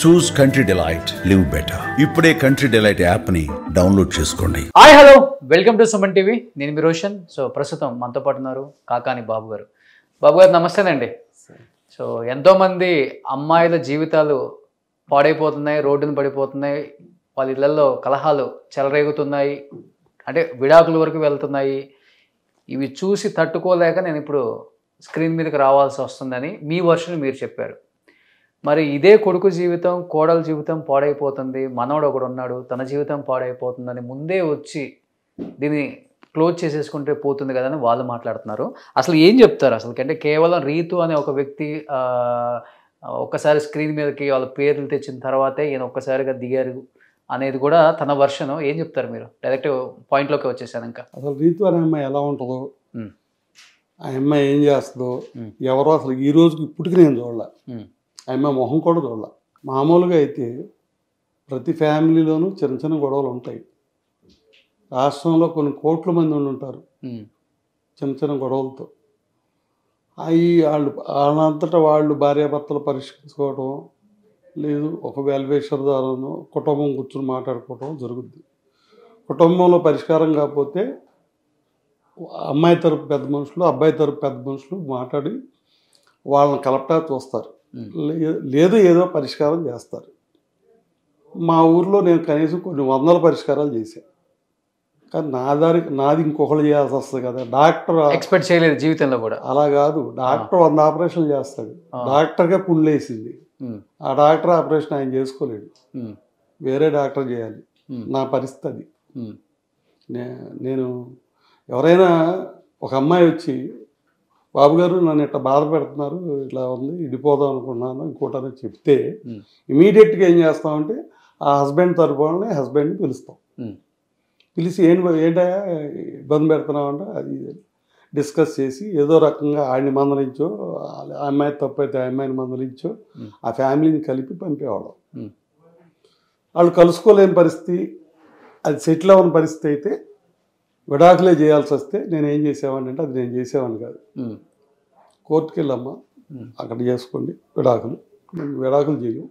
చూస్ country delight, live better. ఇప్పుడే country delight యాప్ని download చేసుకోండి. Hi hello, welcome to Suman TV. నేను మీ రోషన్. సో ప్రస్తుతం మనతో పాటు ఉన్నారు కాకాని బాబు గారు. బాబు గారు నమస్తేనండి. సో ఎంతోమంది అమ్మాయిల జీవితాలు పాడైపోతున్నాయి, రోడ్డున పడిపోతున్నాయి, వాళ్ళ ఇళ్లలో కలహాలు చెలరేగుతున్నాయి, అంటే విడాకుల వరకు వెళ్తున్నాయి. ఇవి చూసి తట్టుకోలేక నేను ఇప్పుడు స్క్రీన్ మీదకి రావాల్సి వస్తుందని మీ వర్షన్ మీరు చెప్పారు. మరి ఇదే కొడుకు జీవితం, కోడల జీవితం పాడైపోతుంది, మనవడు ఒకడు ఉన్నాడు, తన జీవితం పాడైపోతుందని ముందే వచ్చి దీన్ని క్లోజ్ చేసేసుకుంటే పోతుంది కదా అని వాళ్ళు మాట్లాడుతున్నారు. అసలు ఏం చెప్తారు అసలు? అంటే కేవలం రీతు అనే ఒక వ్యక్తి ఒక్కసారి స్క్రీన్ మీదకి వాళ్ళ పేర్లు తెచ్చిన తర్వాతే ఈయన ఒక్కసారిగా దిగారు అనేది కూడా తన వర్షన్. ఏం చెప్తారు మీరు? డైరెక్ట్ పాయింట్లోకి వచ్చేసాను. ఇంకా అసలు రీతు అనే అమ్మాయి ఎలా ఉంటుందో, ఆ అమ్మాయి ఏం చేస్తుందో ఎవరో అసలు ఈ రోజుకి ఇప్పటికి నేను చూడలే. ఆ అమ్మాయి మొహం కూడా చూడలే. మామూలుగా అయితే ప్రతి ఫ్యామిలీలోనూ చిన్న చిన్న గొడవలు ఉంటాయి. రాష్ట్రంలో కొన్ని కోట్ల మంది ఉంటారు చిన్న చిన్న గొడవలతో. అవి వాళ్ళంతటా వాళ్ళు భార్యాభర్తలు పరిష్కరించుకోవటం లేదు, ఒక వెల్వేషర్ ద్వారాను కుటుంబం కూర్చొని మాట్లాడుకోవటం జరుగుద్ది. కుటుంబంలో పరిష్కారం కాకపోతే అమ్మాయి తరపు పెద్ద మనుషులు, అబ్బాయి తరపు పెద్ద మనుషులు మాట్లాడి వాళ్ళని కలపటా చూస్తారు, లేదు ఏదో పరిష్కారం చేస్తారు. మా ఊర్లో నేను కనీసం కొన్ని వందల పరిష్కారాలు చేశాను. కానీ నాది ఇంకొకళ్ళు చేయాల్సి వస్తుంది కదా. డాక్టర్ ఎక్స్పెక్ట్ చేయలేదు జీవితంలో కూడా. అలా కాదు, డాక్టర్ 100 ఆపరేషన్లు చేస్తాడు, డాక్టర్గా పుండ్లేసింది, ఆ డాక్టర్ ఆపరేషన్ ఆయన చేసుకోలేడు, వేరే డాక్టర్ చేయాలి. నా పరిస్థితి అది. నేను ఎవరైనా ఒక అమ్మాయి వచ్చి, బాబు గారు నన్ను ఇట్లా బాధ పెడుతున్నారు, ఇట్లా ఉంది, ఇడిపోదాం అనుకున్నాను ఇంకోటని చెప్తే ఇమీడియట్గా ఏం చేస్తామంటే ఆ హస్బెండ్ తరపునే హస్బెండ్ని పిలుస్తాం. పిలిచి ఏంటా ఇబ్బంది పెడుతున్నావు అంటే అది డిస్కస్ చేసి ఏదో రకంగా ఆడిని మందలించో, ఆ అమ్మాయి తప్పు అయితే ఆ అమ్మాయిని మందలించో ఆ ఫ్యామిలీని కలిపి పంపేవాళ్ళం. వాళ్ళు కలుసుకోలేని పరిస్థితి, అది సెటిల్ అవ్వని పరిస్థితి అయితే విడాకులే చేయాల్సి వస్తే నేను ఏం చేసేవాడిని అంటే అది నేను చేసేవాడిని కాదు. కోర్టుకి వెళ్ళమ్మా, అక్కడ చేసుకోండి విడాకులు, విడాకులు చేయు,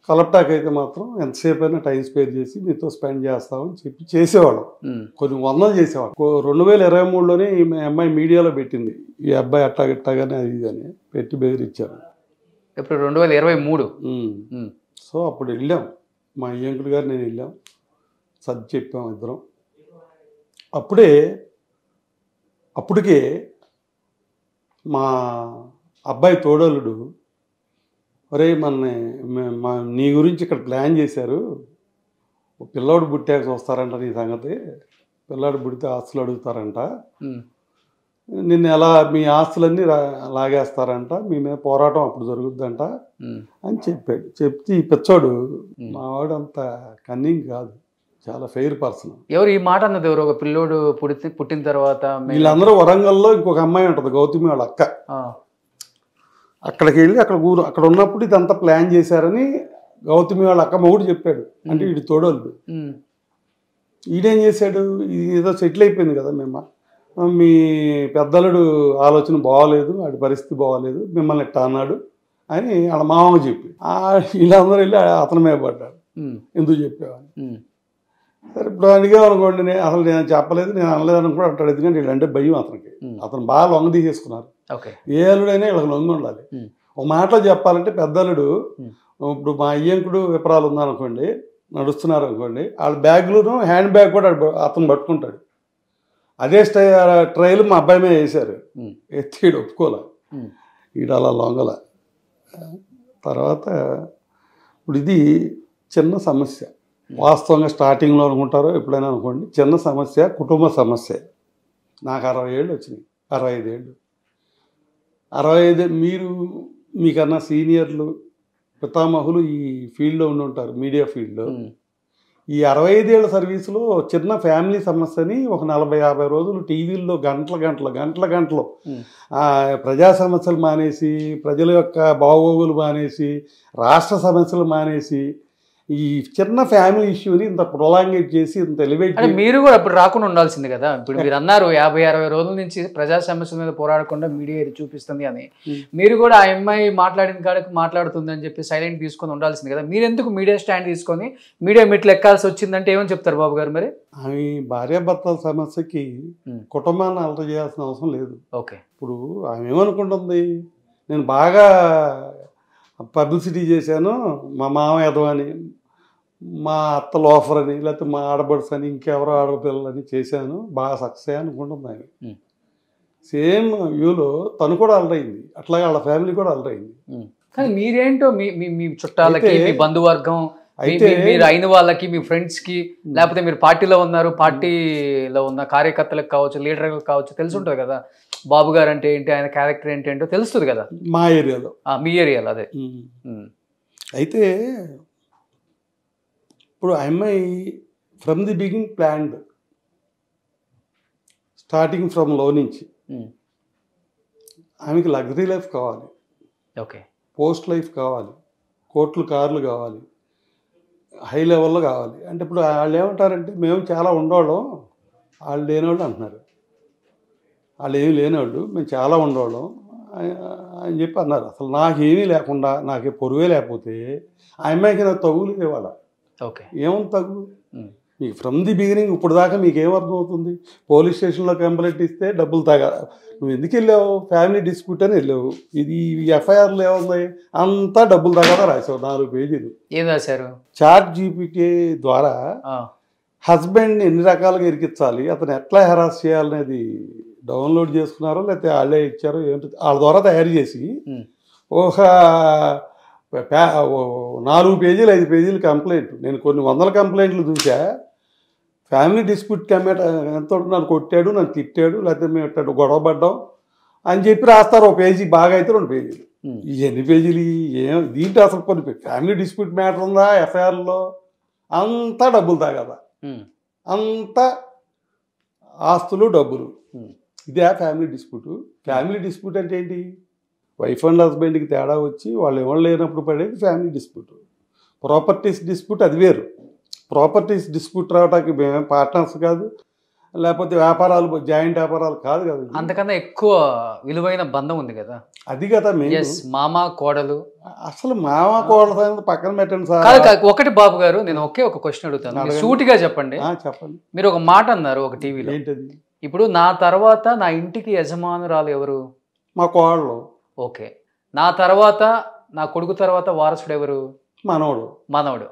కలెక్టాక్ అయితే మాత్రం ఎంతసేపు అయినా టైం స్పేర్ చేసి మీతో స్పెండ్ చేస్తామని చెప్పి చేసేవాళ్ళం. కొన్ని వందలు చేసేవాళ్ళం. 2023లోనే ఈ అమ్మాయి మీడియాలో పెట్టింది, ఈ అబ్బాయి అట్టాగట్టాగానే అది ఇది అని పెట్టి బెదిరించారు. ఇప్పుడు 2023. సో అప్పుడు వెళ్ళాం, మా అయ్యంకుడు గారు నేను వెళ్ళాం, సర్ది చెప్పాం ఇద్దరం. అప్పటికే మా అబ్బాయి తోడలుడు, ఒరే నీ గురించి ఇక్కడ ప్లాన్ చేశారు, పిల్లాడు పుట్టాక చూస్తారంట నీ సంగతి, పిల్లాడు పుడితే ఆస్తులు అడుగుతారంట, నిన్ను ఎలా మీ ఆస్తులన్నీ లాగేస్తారంట, మీ మీద పోరాటం అప్పుడు జరుగుద్దంట అని చెప్పాడు. చెప్తే ఈ పిచ్చోడు మావాడు అంత కన్నింగ్ కాదు, చాలా ఫెయిర్ పర్సన్. ఎవరు ఈ మాట అన్నది? ఎవరు? ఒక పిల్లోడు పుట్టిన తర్వాత వీళ్ళందరూ వరంగల్లో ఇంకొక అమ్మాయి ఉంటుంది, గౌతమి వాళ్ళ అక్క. అక్కడికి వెళ్ళి అక్కడ ఉన్నప్పుడు ఇదంతా ప్లాన్ చేశారని గౌతమి వాళ్ళ అక్క మొగుడు చెప్పాడు. అంటే వీడి తోడోళ్ళు. ఈడేం చేశాడు, ఇది ఏదో సెటిల్ అయిపోయింది కదా, మీ పెద్దలుడు ఆలోచన బాగోలేదు, వాడి పరిస్థితి బాగోలేదు, మిమ్మల్ని ఇట్టా అన్నాడు అని వాళ్ళ మామకు చెప్పి వీళ్ళందరూ వెళ్ళి అతని మీద పడ్డాడు, ఎందుకు చెప్పావని. సరే ఇప్పుడు అడిగామనుకోండి, అసలు నేను చెప్పలేదు, నేను అనలేదు అని కూడా అంటాడు. ఎందుకంటే వీళ్ళంటే భయం అతనికి. అతను బాగా లొంగ తీసేసుకున్నారు. ఏ అల్లుడైనా వీళ్ళకి లొంగ ఉండాలి. ఒక మాటలో చెప్పాలంటే పెద్దలుడు, ఇప్పుడు మా అయ్యంకుడు విపరాలు ఉందనుకోండి, నడుస్తున్నారు అనుకోండి, వాళ్ళ బ్యాగ్లోనూ హ్యాండ్ బ్యాగ్ కూడా అతను పట్టుకుంటాడు. అదే ట్రైల్ మా అబ్బాయి మీద వేశారు, ఎత్తి ఈడు ఒప్పుకోలే, ఈడు అలా లొంగల. తర్వాత ఇప్పుడు ఇది చిన్న సమస్య, వాస్తవంగా స్టార్టింగ్లో అనుకుంటారో ఎప్పుడైనా అనుకోండి, చిన్న సమస్య, కుటుంబ సమస్య. నాకు 60 ఏళ్ళు వచ్చినాయి, 65 ఏళ్ళు. 65 మీకన్నా సీనియర్లు, పితామహులు ఈ ఫీల్డ్లో ఉండి ఉంటారు, మీడియా ఫీల్డ్లో. ఈ 65 ఏళ్ళ సర్వీసులో చిన్న ఫ్యామిలీ సమస్యని ఒక 40-50 రోజులు టీవీల్లో గంటలు ప్రజా సమస్యలు మానేసి, ప్రజల యొక్క బాగోగులు మానేసి, రాష్ట్ర సమస్యలు మానేసి ఈ చిన్న ఫ్యామిలీ ఇష్యూని ఇంత ప్రొలాంగేట్ చేసి ఇంత ఎలివేట్ అంటే మీరు కూడా అప్పుడు రాకుండా ఉండాల్సింది కదా. ఇప్పుడు మీరు అన్నారు 50-60 రోజుల నుంచి ప్రజా సమస్యల మీద పోరాడకుండా మీడియా ఇది చూపిస్తుంది అని. మీరు కూడా ఆ అమ్మాయి మాట్లాడిన కాడకు మాట్లాడుతుంది అని చెప్పి సైలెంట్ తీసుకొని ఉండాల్సింది కదా. మీరు ఎందుకు మీడియా స్టాండ్ తీసుకొని మీడియా మెట్లు ఎక్కాల్సి వచ్చిందంటే ఏమని చెప్తారు బాబు గారు మరి? ఆమె భార్యాభర్తల సమస్యకి కుటుంబాన్ని అలర్ట్ చేయాల్సిన అవసరం లేదు. ఓకే, ఇప్పుడు ఆమె ఏమనుకుంటుంది, నేను బాగా పబ్లిసిటీ చేశాను, మా మామ ఎదవని, మా అత్త లోఫర్ అని, లేకపోతే మా ఆడబడుసు అని, ఇంకెవరో ఆడపిల్లలని చేశాను, బాగా సక్సెస్ అనుకుంటుంది ఆమె. సేమ్ వ్యూలో తను కూడా అలరైంది, అట్లాగే వాళ్ళ ఫ్యామిలీ కూడా అలరైంది. కానీ మీరేంటో మీ చుట్టాలకి, మీ బంధువర్గం, మీరు అయిన వాళ్ళకి, మీ ఫ్రెండ్స్ కి, లేకపోతే మీరు పార్టీలో ఉన్నారు, పార్టీలో ఉన్న కార్యకర్తలకు కావచ్చు, లీడర్లకు కావచ్చు, తెలుసుంటుంది కదా బాబు గారు అంటే ఏంటి, ఆయన క్యారెక్టర్ ఏంటో తెలుస్తుంది కదా మా ఏరియాలో, మీ ఏరియాలో. అదే అయితే ఇప్పుడు ఆ అమ్మాయి from the beginning planned, starting from లో నుంచి ఆమెకి లగ్జరీ లైఫ్ కావాలి, ఓకే, పోస్ట్ లైఫ్ కావాలి, కోట్లు కార్లు కావాలి, హై లెవెల్లో కావాలి. అంటే ఇప్పుడు వాళ్ళు ఏమంటారంటే మేము చాలా ఉండేవాళ్ళం, వాళ్ళు లేనివాళ్ళు అంటున్నారు. వాళ్ళు ఏమీ లేనివాళ్ళు, మేము చాలా ఉండేవాళ్ళం అని చెప్పి అన్నారు. అసలు నాకేమీ లేకుండా, నాకే పొరువే లేకపోతే ఆ అమ్మాయికి నాకు తగులేదు ఇవాళ. ఓకే, ఏముంది తగ్గు మీకు ఫ్రమ్ ది బిగినింగ్? ఇప్పుడు దాకా మీకు ఏమర్థం అవుతుంది? పోలీస్ స్టేషన్లో కంప్లైంట్ ఇస్తే డబ్బులు తాగా, నువ్వు ఎందుకు వెళ్ళావు? ఫ్యామిలీ డిస్ప్యూట్ అని వెళ్ళావు. ఇది ఎఫ్ఐఆర్లో ఏముంది? అంతా డబ్బులు తాగా రాసావు, 4 పేజీలు. ఏం రాశారు? చాట్ జీపీటీ ద్వారా హస్బెండ్ని ఎన్ని రకాలుగా ఇరికించాలి, అతను ఎట్లా హెరాస్ చేయాలనేది డౌన్లోడ్ చేసుకున్నారో లేకపోతే వాళ్ళే ఇచ్చారో ఏంటో, వాళ్ళ ద్వారా తయారు చేసి ఒక 4 పేజీలు 5 పేజీలు కంప్లైంట్. నేను కొన్ని వందల కంప్లైంట్లు చూసా. ఫ్యామిలీ డిస్ప్యూట్ కమిటీ ఎంత నన్ను కొట్టాడు, నన్ను తిట్టాడు, లేకపోతే మేము ఎట్లా గొడవ పడ్డాం అని చెప్పి రాస్తారు. 1 పేజీ బాగా అయితే 2 పేజీలు. ఈ ఎన్ని పేజీలు? ఏం దీంట్లో అసలు కొన్ని ఫ్యామిలీ డిస్ప్యూట్ మ్యాటర్ ఉందా ఎఫ్ఐఆర్లో? అంతా డబ్బులు తాగదా, అంతా ఆస్తులు డబ్బులు. ఇదే ఫ్యామిలీ డిస్ప్యూట్. ఫ్యామిలీ డిస్ప్యూట్ అంటే ఏంటి? వైఫ్ అండ్ హస్బెండ్కి తేడా వచ్చి వాళ్ళు ఎవరు లేనప్పుడు పడేది ఫ్యామిలీ డిస్ప్యూట్. ప్రాపర్టీస్ డిస్ప్యూట్ అది వేరు. ప్రాపర్టీస్ డిస్ప్యూట్ రావడానికి మేము పార్ట్నర్స్ కాదు, లేకపోతే వ్యాపారాలు, జాయింట్ వ్యాపారాలు కాదు కదా. అంతకన్నా ఎక్కువ విలువైన బంధం ఉంది కదా, అది కదా మేము. మామ కోడలు. అసలు మామ కోడలు పక్కన పెట్టండి సార్. ఒకటి బాబు గారు, నేను ఒక క్వశ్చన్ అడుగుతాను, సూటిగా చెప్పండి. చెప్పండి. మీరు ఒక మాట అన్నారు ఒక టీవీలో, ఏంటది? ఇప్పుడు నా తర్వాత నా ఇంటికి యజమానురాలు ఎవరు? మా కోడలు. ఓకే, నా తర్వాత నా కొడుకు తర్వాత వారసుడు ఎవరు? మనవడు.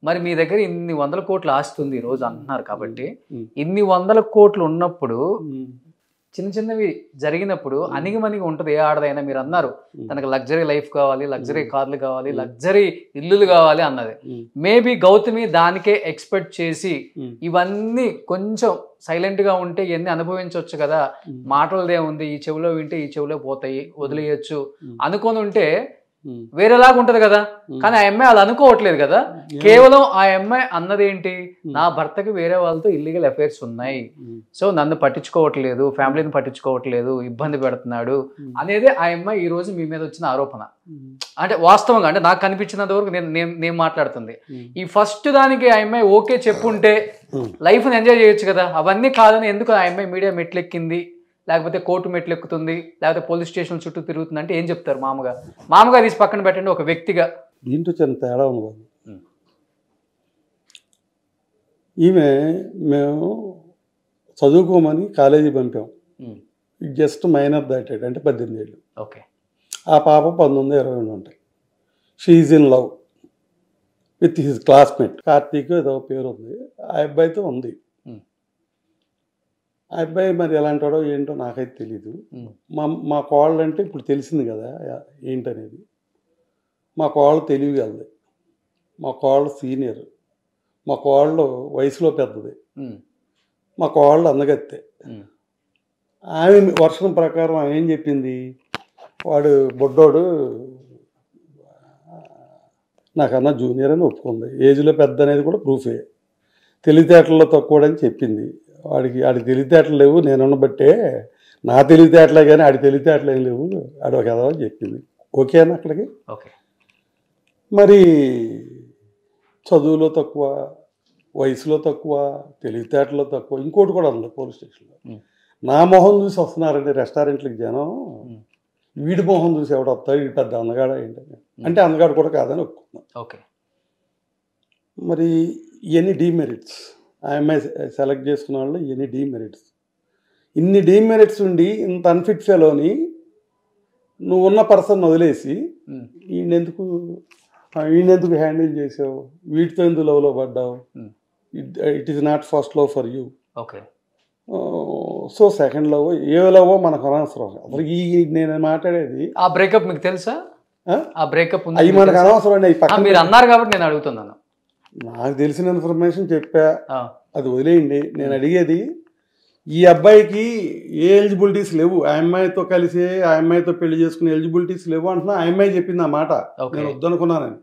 మరి మీ దగ్గర ఇన్ని 100 కోట్ల ఆస్తి ఉంది ఈరోజు అంటున్నారు కాబట్టి, ఇన్ని 100 కోట్లు ఉన్నప్పుడు చిన్న చిన్నవి జరిగినప్పుడు అణిగిమణిగి ఉంటుంది ఏ ఆడదైనా. మీరు అన్నారు తనకు లగ్జరీ లైఫ్ కావాలి, లగ్జరీ కార్లు కావాలి, లగ్జరీ ఇల్లులు కావాలి అన్నది. మేబీ గౌతమి దానికే ఎక్స్పెక్ట్ చేసి ఇవన్నీ కొంచెం సైలెంట్గా ఉంటే ఇవన్నీ అనుభవించవచ్చు కదా, మాటలదే ఉంది, ఈ చెవిలో వింటే ఈ చెవిలో పోతాయి, వదిలేయచ్చు అనుకొని ఉంటే వేరేలాగా ఉంటది కదా. కానీ ఆ అమ్మాయి అలా అనుకోవట్లేదు కదా. కేవలం ఆ అమ్మాయి అన్నది ఏంటి, నా భర్తకి వేరే వాళ్ళతో ఇల్లీగల్ అఫైర్స్ ఉన్నాయి, సో నన్ను పట్టించుకోవట్లేదు, ఫ్యామిలీని పట్టించుకోవట్లేదు, ఇబ్బంది పెడుతున్నాడు అనేది ఆ అమ్మాయి ఈ రోజు మీ మీద వచ్చిన ఆరోపణ. అంటే వాస్తవంగా, అంటే నాకు కనిపించినంత వరకు నేను మాట్లాడుతుంది. ఈ ఫస్ట్ దానికి ఆ అమ్మాయి ఓకే చెప్పుంటే లైఫ్ని ఎంజాయ్ చేయొచ్చు కదా. అవన్నీ కాదని ఎందుకు ఆ అమ్మాయి మీడియా మెట్లెక్కింది, లేకపోతే కోర్టు మెట్లు ఎక్కుతుంది, లేకపోతే పోలీస్ స్టేషన్ చుట్టూ తిరుగుతుంది అంటే ఏం చెప్తారు? మామగా తీసి పక్కన పెట్టండి ఒక వ్యక్తిగా. దీంట్లో చిన్న తేడా ఉంది బాబు. ఈమె మేము చదువుకోమని కాలేజీ పంపాం, జస్ట్ మైనర్ దాటాడు అంటే 18 ఏళ్ళు. ఓకే, ఆ పాప 19-20 ఉంటాయి. She is in love with his classmate Karthik ఏదో పేరు ఉంది, ఆ అబ్బాయితో ఉంది. ఆ అబ్బాయి మరి ఎలాంటాడో ఏంటో నాకైతే తెలీదు. మా కోళ్ళు అంటే ఇప్పుడు తెలిసింది కదా ఏంటనేది. మా కోళ్ళు తెలియగలది, మా కోళ్ళు సీనియర్, మా కోళ్ళు వయసులో పెద్దది, మా కోళ్ళు అందగత్తే. ఆమె వర్షం ప్రకారం ఆమె ఏం చెప్పింది, వాడు బొడ్డోడు నాకన్నా జూనియర్ అని ఒప్పుకుంది. ఏజ్లో పెద్ద అనేది కూడా ప్రూఫే. తెలివితేటల్లో తక్కువడని చెప్పింది. వాడికి తెలివితేటలు లేవు, నేనున్న బట్టే నా తెలివితేటలే కానీ ఆడి తెలివితేటలు ఏం లేవు, ఆడు ఒక ఎదవని చెప్పింది. ఓకేనా అక్కడికి? ఓకే. మరి చదువులో తక్కువ, వయసులో తక్కువ, తెలివితేటలో తక్కువ, ఇంకోటి కూడా ఉంది పోలీస్ స్టేషన్లో. నా మొహం చూసి వస్తున్నారండి రెస్టారెంట్లకు జనం, వీడి మొహం చూసి ఎవడు వస్తాడు, వీడి పెద్ద అందగాడ ఏంటని. అంటే అందగాడు కూడా కాదని ఒప్పుకున్నాను. ఓకే. మరి ఇవన్నీ డీమెరిట్స్. ఆ అమ్మాయి సెలెక్ట్ చేసుకున్న వాళ్ళు ఇవన్నీ డీమెరిట్స్. ఇన్ని డీమెరిట్స్ ఉండి ఇంత అన్ఫిట్ ఫెలోని నువ్వు ఉన్న పర్సన్ వదిలేసి ఈయనెందుకు హ్యాండిల్ చేసావు, వీటితో ఎందుకు లవ్లో పడ్డావు, it is not first love for you. Okay. So second love A love మనకు అనవసరం. అసలు నేను మాట్లాడేది ఆ బ్రేకప్ మీకు తెలుసా? ఆ బ్రేకప్ అవి మనకు అనవసరం అండి. మీరు అన్నారు కాబట్టి నేను అడుగుతున్నాను. నాకు తెలిసిన ఇన్ఫర్మేషన్ చెప్పా, అది వదిలేయండి. నేను అడిగేది ఈ అబ్బాయికి ఏ ఎలిజిబిలిటీస్ లేవు, ఆ అమ్మాయితో కలిసి ఆ అమ్మాయితో పెళ్లి చేసుకునే ఎలిజిబిలిటీస్ లేవు అంటున్నా. ఆ అమ్మాయి చెప్పింది ఆ మాట, నేను వద్దనుకున్నానని.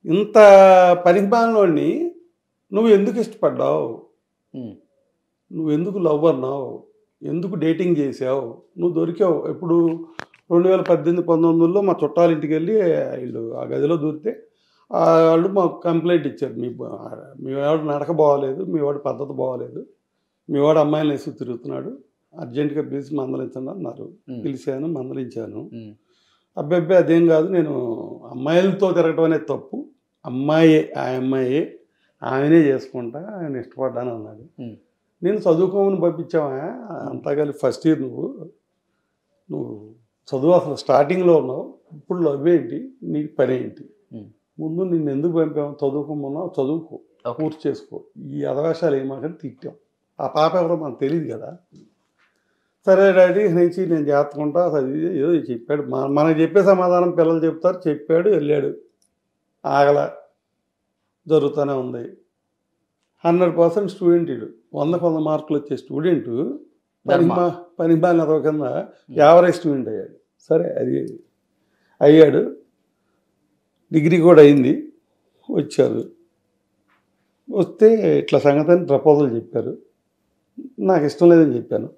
ఇంత పరిమాణంలోని నువ్వు ఎందుకు ఇష్టపడ్డావు, నువ్వు ఎందుకు లవ్ అన్నావు, ఎందుకు డేటింగ్ చేసావు, నువ్వు దొరికావు. ఇప్పుడు 2018-19లో మా చుట్టాల ఇంటికి వెళ్ళి వీళ్ళు ఆ గదిలో దూరితే వాళ్ళు మాకు కంప్లైంట్ ఇచ్చారు, మీ వాడు నడక బాగోలేదు, మీ వాడు పద్ధతి బాగోలేదు, మీ వాడు అమ్మాయిని వేసి తిరుగుతున్నాడు, అర్జెంటుగా పిలిచి మందలించండి అన్నారు. పిలిచాను, మందలించాను. అబ్బాయి అదేం కాదు, నేను అమ్మాయిలతో తిరగటం అనేది తప్పు, అమ్మాయే ఆ అమ్మాయే ఆయనే చేసుకుంటా, ఆయన ఇష్టపడ్డాను అన్నాడు. నేను చదువుకోమని పంపించావా అంతా కలిపి ఫస్ట్ ఇయర్, నువ్వు చదువు అసలు స్టార్టింగ్లో ఉన్నావు, ఇప్పుడు లవ్ ఏంటి, నీకు పని ఏంటి, ముందు నిన్ను ఎందుకు పంపాము, చదువుకోమన్నావు, చదువుకో, పూర్తి చేసుకో, ఈ అవకాశాలు ఏమాకని తిట్టాం. ఆ పాప ఎవరో మనకు తెలియదు కదా. సరే డాడీ నుంచి నేను జాగ్రత్తకుంటా, చదివి ఏదో చెప్పాడు, మనకు చెప్పే సమాధానం పిల్లలు చెప్తారు, చెప్పాడు, వెళ్ళాడు, ఆగల జరుగుతూనే ఉంది. 100% స్టూడెంట్, 100 మార్కులు వచ్చే స్టూడెంట్ పనిమాలిన కింద యావరేజ్ స్టూడెంట్ అయ్యాడు. సరే అది అయ్యాడు, డిగ్రీ కూడా అయింది. వచ్చారు, వస్తే ఇట్లా సంగతి అని ప్రపోజల్ చెప్పారు. నాకు ఇష్టం లేదని చెప్పాను.